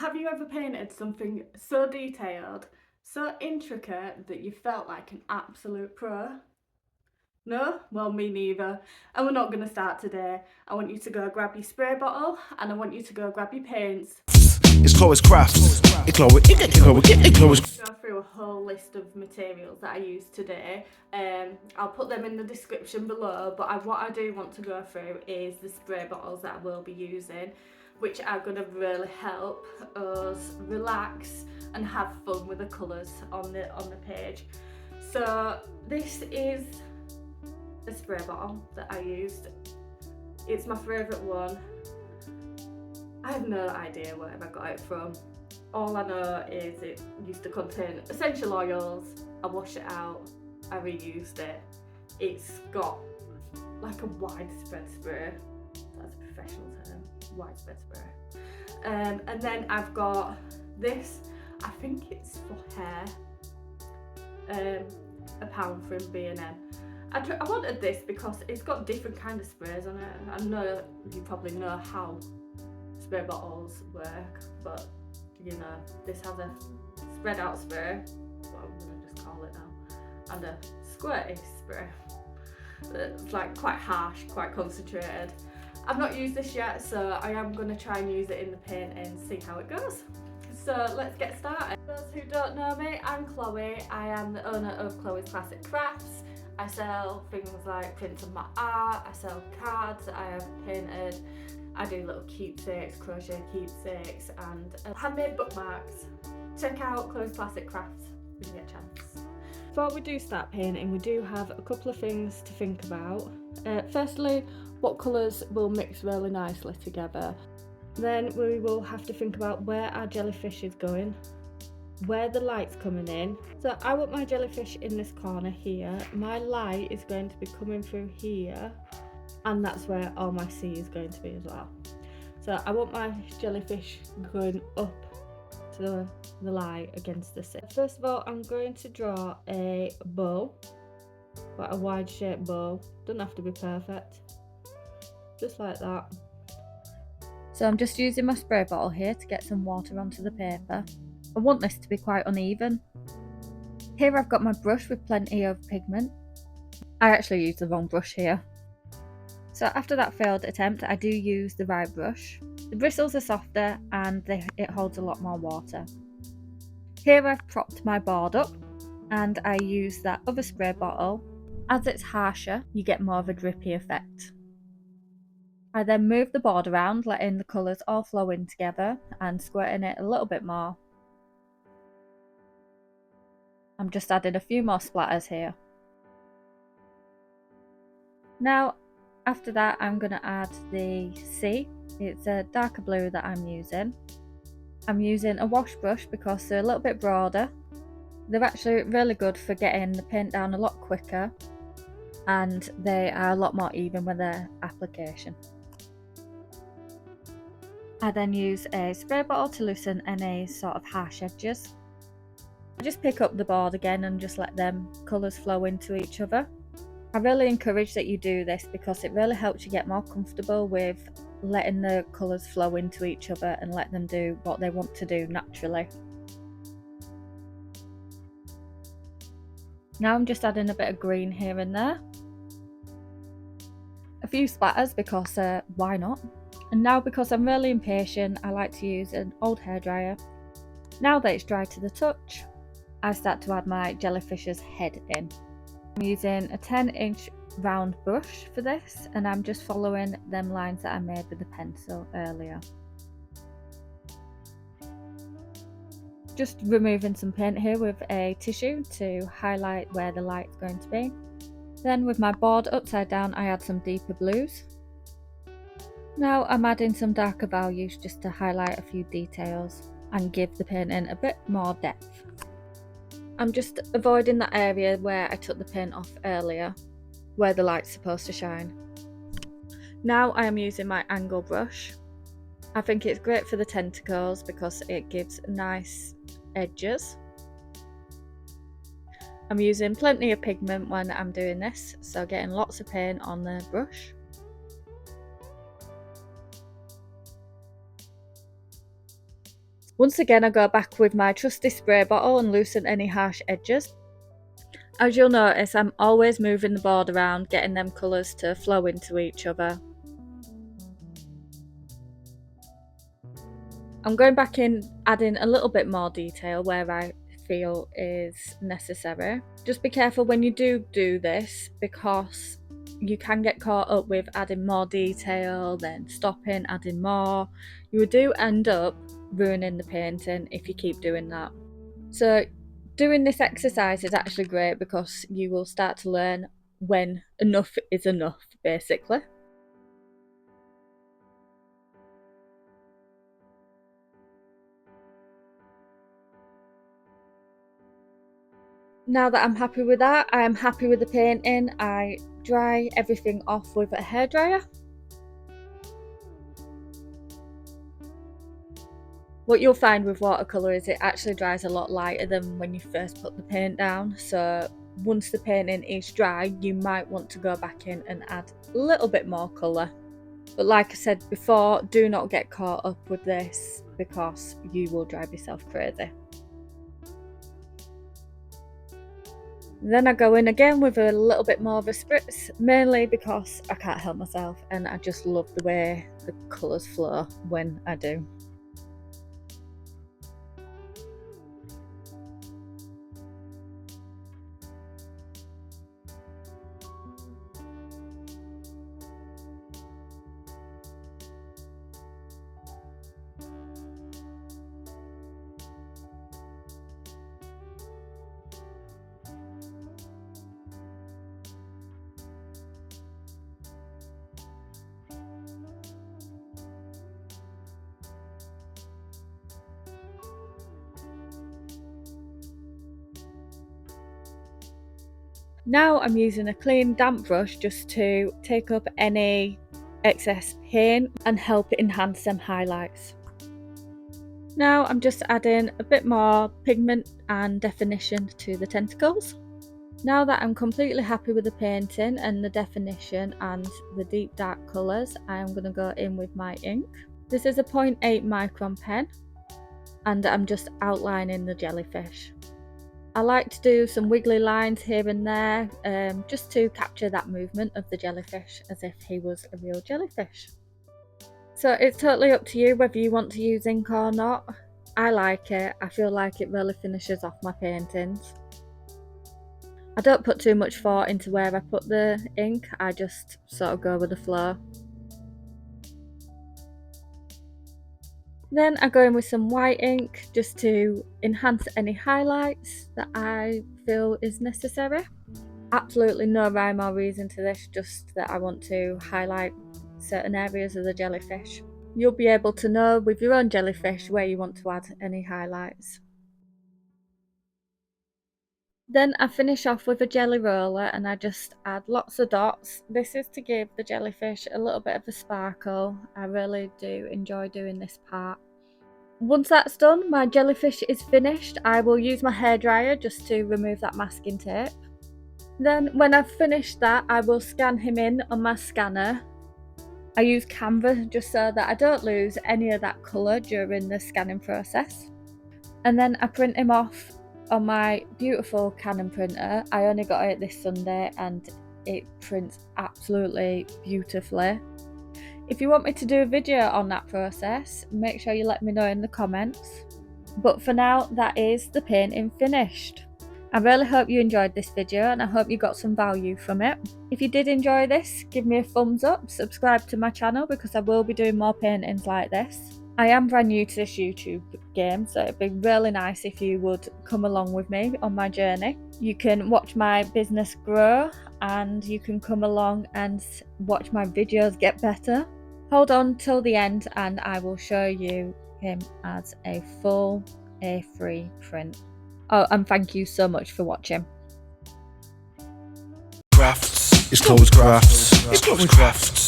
Have you ever painted something so detailed, so intricate that you felt like an absolute pro? No? Well, me neither. And we're not going to start today. I want you to go grab your spray bottle and I want you to go grab your paints. It's Chloe's craft. Go through a whole list of materials that I used today. I'll put them in the description below, but what I do want to go through is the spray bottles that I will be using, which are going to really help us relax and have fun with the colours on the page. So this is a spray bottle that I used. It's my favourite one. I have no idea where I got it from. All I know is it used to contain essential oils. I washed it out, I reused it. It's got like a widespread spray. That's a professional term, widespread spray. And then I've got this, I think it's for hair, £1 from B&M. I wanted this because it's got different kind of sprays on it. I know you probably know how spray bottles work, but you know, this has a spread out spray, what I'm going to just call it now, and a squirty spray. It's like quite harsh, quite concentrated. I've not used this yet, so I am going to try and use it in the paint and see how it goes. So let's get started. For those who don't know me, I'm Chloe. I am the owner of Chloe's Classic Crafts. I sell things like prints of my art, I sell cards that I have painted, I do little keepsakes, crochet keepsakes and handmade bookmarks. Check out Chloe's Classic Crafts when you get a chance. Before we do start painting, we do have a couple of things to think about. Firstly, what colours will mix really nicely together. Then we will have to think about where our jellyfish is going, where the light's coming in. So I want my jellyfish in this corner here. My light is going to be coming through here, and that's where all my sea is going to be as well. So I want my jellyfish going up to the light against the sea. First of all, I'm going to draw a bow, quite a wide shaped bow. Doesn't have to be perfect, just like that. So I'm just using my spray bottle here to get some water onto the paper. I want this to be quite uneven. Here I've got my brush with plenty of pigment. I actually used the wrong brush here. So after that failed attempt, I do use the right brush. The bristles are softer and it holds a lot more water. Here I've propped my board up and I use that other spray bottle. As it's harsher, you get more of a drippy effect. I then move the board around, letting the colours all flow in together and squirting it a little bit more. I'm just adding a few more splatters here. Now, after that, I'm going to add the sea. It's a darker blue that I'm using. I'm using a wash brush because they're a little bit broader. They're actually really good for getting the paint down a lot quicker, and they are a lot more even with their application. I then use a spray bottle to loosen any sort of harsh edges. I just pick up the board again and just let them colours flow into each other. I really encourage that you do this because it really helps you get more comfortable with letting the colours flow into each other and let them do what they want to do naturally. Now I'm just adding a bit of green here and there. A few splatters because why not? And now, because I'm really impatient, I like to use an old hairdryer. Now that it's dry to the touch, I start to add my jellyfish's head in. I'm using a 10-inch round brush for this, and I'm just following them lines that I made with the pencil earlier. Just removing some paint here with a tissue to highlight where the light's going to be. Then with my board upside down, I add some deeper blues. Now I'm adding some darker values just to highlight a few details and give the painting a bit more depth. I'm just avoiding that area where I took the paint off earlier, where the light's supposed to shine. Now I am using my angle brush. I think it's great for the tentacles because it gives nice edges. I'm using plenty of pigment when I'm doing this, so getting lots of paint on the brush. Once again, I go back with my trusty spray bottle and loosen any harsh edges. As you'll notice, I'm always moving the board around, getting them colours to flow into each other. I'm going back in, adding a little bit more detail where I feel is necessary. Just be careful when you do this, because you can get caught up with adding more detail, then stopping, adding more. You do end up ruining the painting if you keep doing that. So doing this exercise is actually great because you will start to learn when enough is enough, basically. Now that I'm happy with that, I am happy with the painting. I dry everything off with a hairdryer. What you'll find with watercolour is it actually dries a lot lighter than when you first put the paint down. So once the painting is dry, you might want to go back in and add a little bit more colour. But like I said before, do not get caught up with this because you will drive yourself crazy. Then I go in again with a little bit more of a spritz, mainly because I can't help myself and I just love the way the colours flow when I do. Now I'm using a clean damp brush just to take up any excess paint and help enhance them highlights. Now I'm just adding a bit more pigment and definition to the tentacles. Now that I'm completely happy with the painting and the definition and the deep dark colours, I'm going to go in with my ink. This is a 0.8 micron pen and I'm just outlining the jellyfish. I like to do some wiggly lines here and there, just to capture that movement of the jellyfish as if he was a real jellyfish. So it's totally up to you whether you want to use ink or not. I like it. I feel like it really finishes off my paintings. I don't put too much thought into where I put the ink, I just sort of go with the flow. Then I go in with some white ink just to enhance any highlights that I feel is necessary. Absolutely no rhyme or reason to this, just that I want to highlight certain areas of the jellyfish. You'll be able to know with your own jellyfish where you want to add any highlights. Then I finish off with a jelly roller and I just add lots of dots. This is to give the jellyfish a little bit of a sparkle. I really do enjoy doing this part. Once that's done, my jellyfish is finished. I will use my hairdryer just to remove that masking tape. Then when I've finished that, I will scan him in on my scanner. I use Canva just so that I don't lose any of that colour during the scanning process. And then I print him off on my beautiful Canon printer. I only got it this Sunday and it prints absolutely beautifully. If you want me to do a video on that process, make sure you let me know in the comments. But for now, that is the painting finished. I really hope you enjoyed this video and I hope you got some value from it. If you did enjoy this, give me a thumbs up, subscribe to my channel because I will be doing more paintings like this. I am brand new to this YouTube game, so it'd be really nice if you would come along with me on my journey. You can watch my business grow and you can come along and watch my videos get better. Hold on till the end and I will show you him as a full A3 print. Oh, and thank you so much for watching. Crafts, it's clothes crafts, it's clothes crafts.